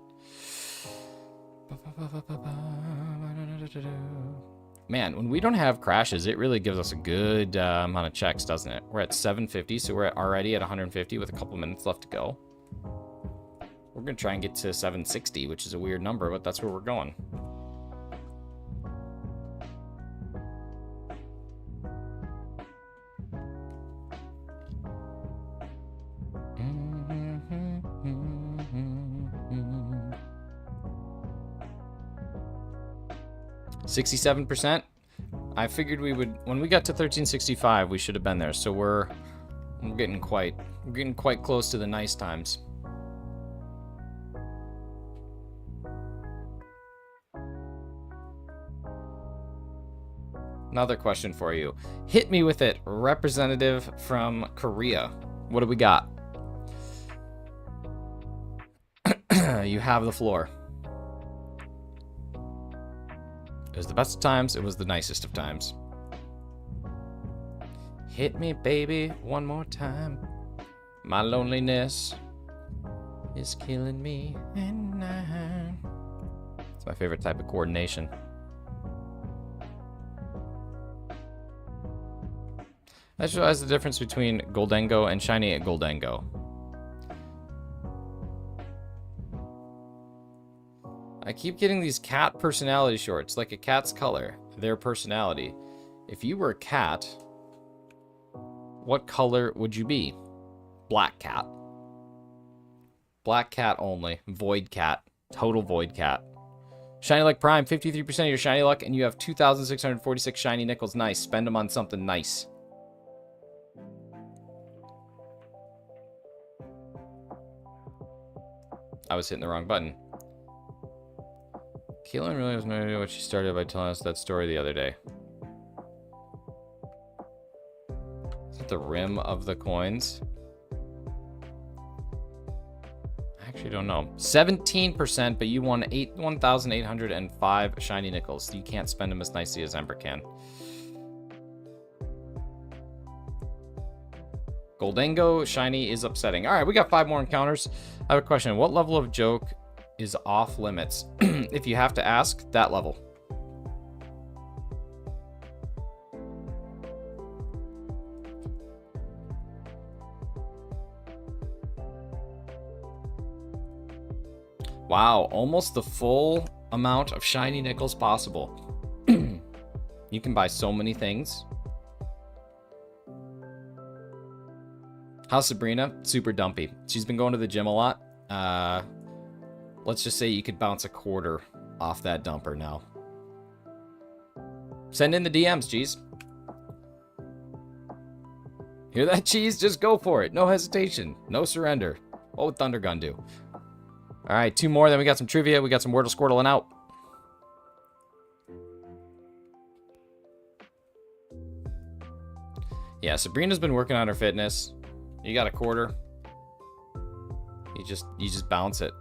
Man, when we don't have crashes, it really gives us a good amount of checks, doesn't it? We're at 750, so we're already at 150 with a couple minutes left to go. We're going to try and get to 760, which is a weird number, but that's where we're going. $67%. I figured we would, when we got to 1365, we should have been there. So we're getting quite close to the nice times. Another question for you. Hit me with it, representative from Korea. What do we got? You have the floor. It was the best of times. It was the nicest of times. Hit me, baby, one more time. My loneliness is killing me. It's my favorite type of coordination. I just realized the difference between Goldengo and Shiny Goldengo. I keep getting these cat personality shorts, like a cat's color, their personality. If you were a cat, what color would you be? Black cat. Black cat only. Void cat. Total void cat. Shiny Luck Prime, 53% of your Shiny Luck, and you have 2,646 Shiny Nickels. Nice. Spend them on something nice. I was hitting the wrong button. Keelan really has no idea what she started by telling us that story the other day. Is it the rim of the coins? I actually don't know. 17%, but you won 1,805 shiny nickels. You can't spend them as nicely as Ember can. Goldengo shiny is upsetting. All right, we got 5 more encounters. I have a question. What level of joke is off limits? If you have to ask, that level. Wow, almost the full amount of shiny nickels possible. You can buy so many things. How's Sabrina? Super dumpy. She's been going to the gym a lot. Let's just say you could bounce a quarter off that dumper now. Send in the DMs, Cheese. Hear that, Cheese? Just go for it. No hesitation. No surrender. What would Thundergun do? All right, 2 more. Then we got some trivia. We got some Wordle, Squirtle, and out. Yeah, Sabrina's been working on her fitness. You got a quarter. You just bounce it.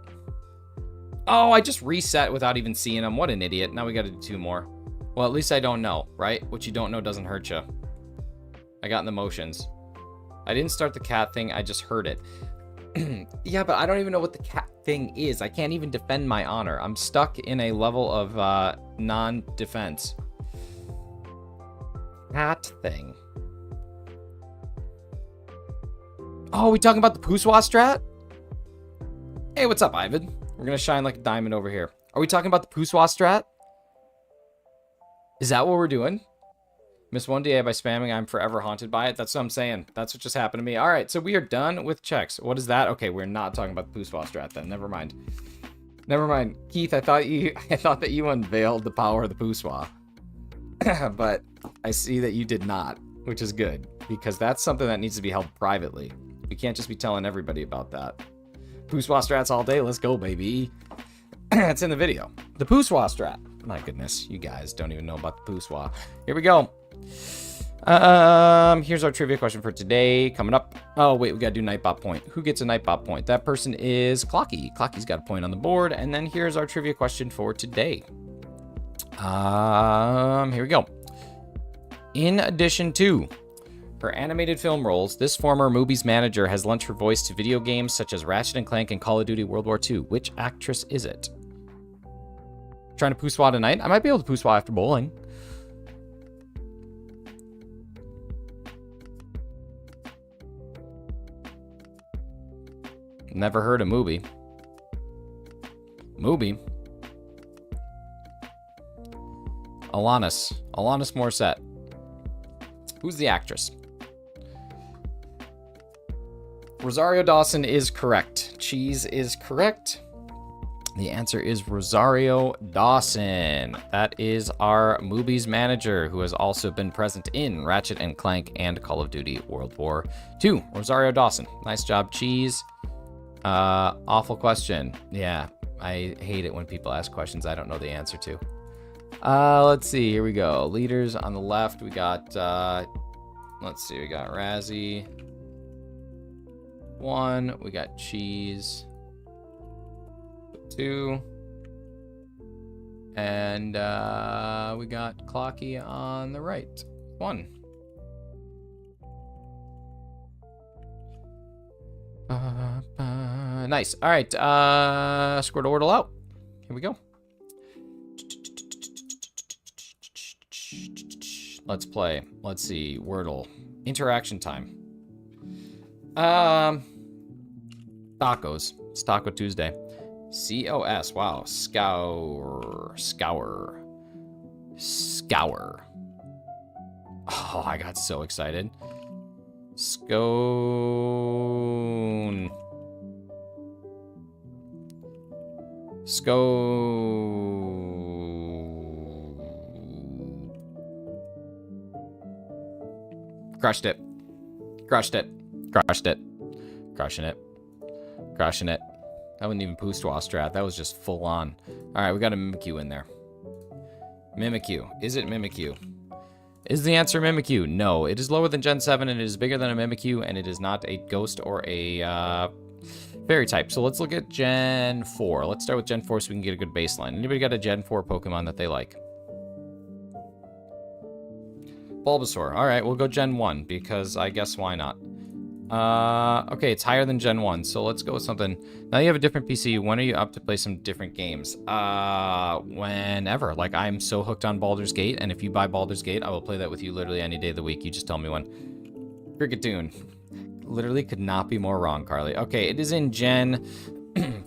Oh, I just reset without even seeing them. What an idiot. Now we got to do 2 more. Well, at least I don't know, right? What you don't know doesn't hurt you. I got in the motions. I didn't start the cat thing. I just heard it. Yeah, but I don't even know what the cat... thing is. I can't even defend my honor. I'm stuck in a level of non-defense. That thing. Oh, we talking about the Poussoir strat? Hey, what's up, Ivan? We're gonna shine like a diamond over here. Are we talking about the Poussoir strat? Is that what we're doing? Miss one DA by spamming, I'm forever haunted by it. That's what I'm saying. That's what just happened to me. All right, so we are done with checks. What is that? Okay, we're not talking about the Poussoir strat then. Never mind. Never mind. Keith, I thought that you unveiled the power of the Poussoir. But I see that you did not, which is good, because that's something that needs to be held privately. We can't just be telling everybody about that. Poussoir strats all day. Let's go, baby. It's in the video. The Poussoir strat. My goodness, you guys don't even know about the Poussoir. Here we go. Here's our trivia question for today. Coming up. Oh, wait, we gotta do Nightbot point. Who gets a Nightbot point? That person is Clocky. Clocky's got a point on the board. And then here's our trivia question for today. Here we go. In addition to her animated film roles, this former movie's manager has lent her voice to video games such as Ratchet & Clank and Call of Duty World War II. Which actress is it? Trying to Poussoir tonight? I might be able to Poussoir after bowling. Never heard of movie. Movie? Alanis Morissette. Who's the actress? Rosario Dawson is correct. Cheese is correct. The answer is Rosario Dawson. That is our movies manager, who has also been present in Ratchet & Clank and Call of Duty World War II. Rosario Dawson. Nice job, Cheese. Awful question. Yeah, I hate it when people ask questions I don't know the answer to. Let's see. Here we go. Leaders on the left. We got, let's see. We got Razzie. 1. We got Cheese. 2. And we got Clocky on the right. 1. Nice. All right. Squirtle out. Here we go. Let's play. Let's see. Wordle. Interaction time. Tacos. It's Taco Tuesday. COS. Wow. Scour. Oh, I got so excited. Scone. Crushed it. Crushing it. That wasn't even Poussoir strat. That was just full on. All right, we got a Mimikyu in there. Mimikyu. Is it Mimikyu? Is the answer Mimikyu? No. It is lower than Gen 7, and it is bigger than a Mimikyu, and it is not a ghost or a fairy type. So let's look at Gen 4. Let's start with Gen 4 so we can get a good baseline. Anybody got a Gen 4 Pokemon that they like? Bulbasaur. All right, we'll go Gen 1, because I guess why not? Okay, it's higher than Gen 1, so let's go with something. Now you have a different PC. When are you up to play some different games? Whenever. Like, I'm so hooked on Baldur's Gate, and if you buy Baldur's Gate, I will play that with you literally any day of the week. You just tell me when. Cricketune. Literally could not be more wrong, Carly. Okay, it is in Gen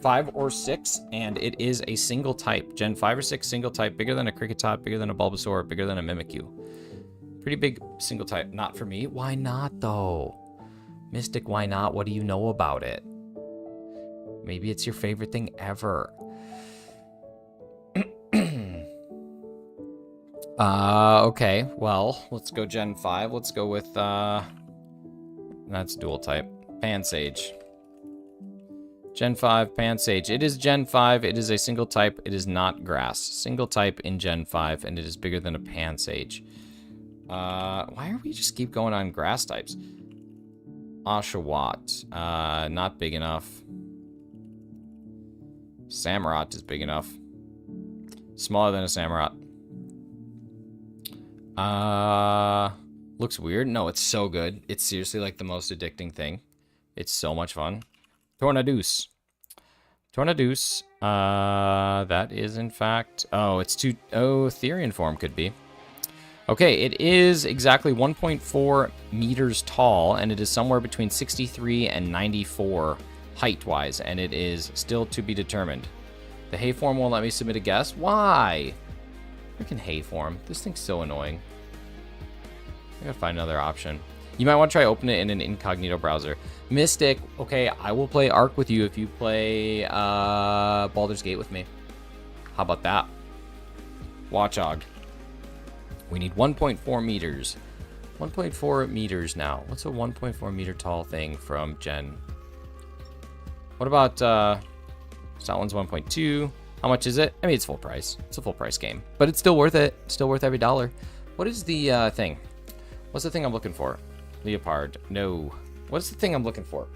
5 or 6, and it is a single type. Gen 5 or 6 single type, bigger than a Kricketot, bigger than a Bulbasaur, bigger than a Mimikyu. Pretty big single type. Not for me. Why not, though? Mystic, why not? What do you know about it? Maybe it's your favorite thing ever. Okay. Well, let's go Gen 5. Let's go with, that's dual type. Pansage. Gen 5, Pansage. It is Gen 5. It is a single type. It is not grass. Single type in Gen 5, and it is bigger than a Pansage. Why are we just keep going on grass types? Oshawott. Not big enough. Samurott is big enough. Smaller than a Samurott. Looks weird. No, it's so good. It's seriously like the most addicting thing. It's so much fun. Tornadus. Tornadoose. That is in fact... Oh, it's too... Oh, Therian form could be. Okay, it is exactly 1.4 meters tall, and it is somewhere between 63 and 94 height-wise, and it is still to be determined. The hay form won't let me submit a guess. Why? Freaking hay form. This thing's so annoying. I gotta find another option. You might want to try open it in an incognito browser. Mystic, okay, I will play Ark with you if you play Baldur's Gate with me. How about that? Watchog. We need 1.4 meters. 1.4 meters now. What's a 1.4 meter tall thing from Gen? What about, that one's 1.2. How much is it? I mean, it's full price. It's a full price game. But it's still worth it. Still worth every dollar. What is the thing? What's the thing I'm looking for? Leopard. No. What's the thing I'm looking for?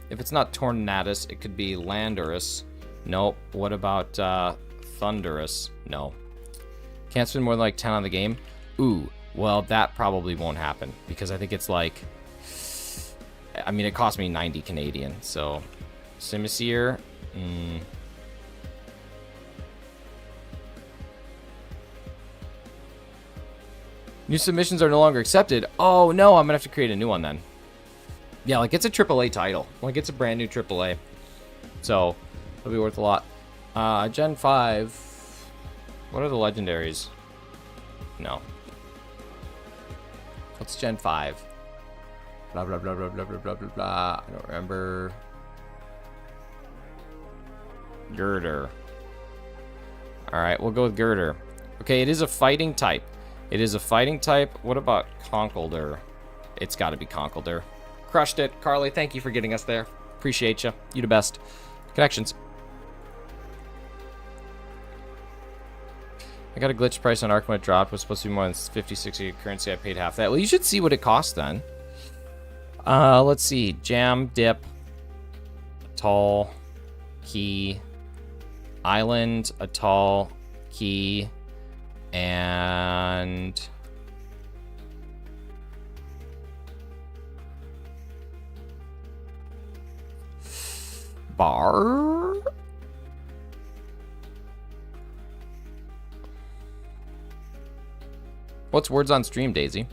If it's not Tornadus, it could be Landorus. Nope. What about Thunderous? No. Can't spend more than like 10 on the game? Ooh. Well, that probably won't happen. Because I think it's like... I mean, it cost me 90 Canadian. So, Simisear. New submissions are no longer accepted. Oh, no. I'm going to have to create a new one then. Yeah, like, it's a AAA title. Like, it's a brand new AAA. So, it'll be worth a lot. Gen 5... What are the legendaries? No. What's Gen 5? Blah, blah, blah, blah, blah, blah, blah, blah, blah. I don't remember. Girder. Alright, we'll go with Girder. Okay, it is a fighting type. It is a fighting type. What about Conkeldurr? It's got to be Conkeldurr. Crushed it. Carly, thank you for getting us there. Appreciate you. You the best. Connections. I got a glitch price on Ark when it dropped. It was supposed to be more than 50, 60 currency. I paid half that. Well, you should see what it costs then. Let's see. Jam, Dip, Atoll, Key, Island, Atoll, Key, and... Bar? What's words on stream, Daisy?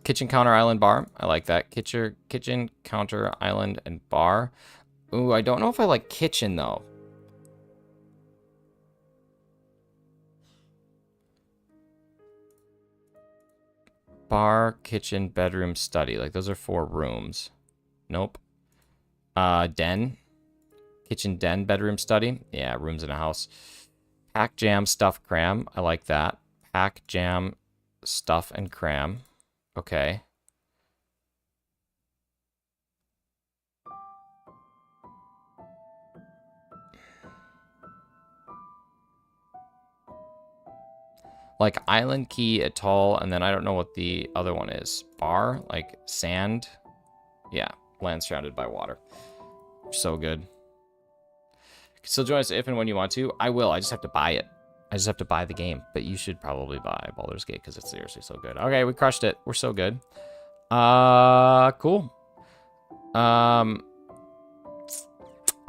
Kitchen, counter, island, bar. I like that. Kitchen, counter, island, and bar. Ooh, I don't know if I like kitchen, though. Bar, kitchen, bedroom, study. Like, those are 4 rooms. Nope. Den. Kitchen, den, bedroom, study. Yeah, rooms in a house. Pack, jam, stuff, cram. I like that. Pack, jam, stuff, and cram. Okay. Like island, key, atoll, and then I don't know what the other one is. Bar, like sand. Yeah, land surrounded by water. So good. You can still join us if and when you want to. I will. I just have to buy it. I just have to buy the game. But you should probably buy Baldur's Gate because it's seriously so good. Okay, we crushed it. We're so good. Cool. I'll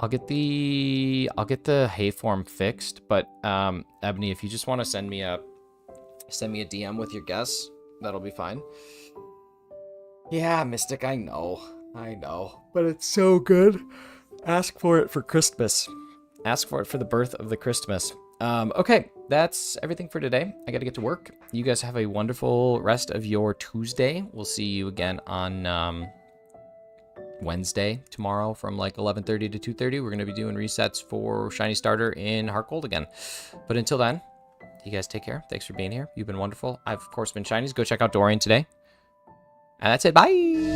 get the hay form fixed. But Ebony, if you just want to send me a DM with your guess, that'll be fine. Yeah, Mystic, I know. But it's so good. Ask for it for Christmas. Ask for it for the birth of the Christmas. Okay, that's everything for today. I gotta get to work. You guys have a wonderful rest of your Tuesday. We'll see you again on Wednesday tomorrow from like 11:30 to 2:30. We're gonna be doing resets for Shiny Starter in Heart Gold again. But until then, you guys take care. Thanks for being here. You've been wonderful. I've, of course, been Shinies. Go check out Dorian today. And that's it. Bye!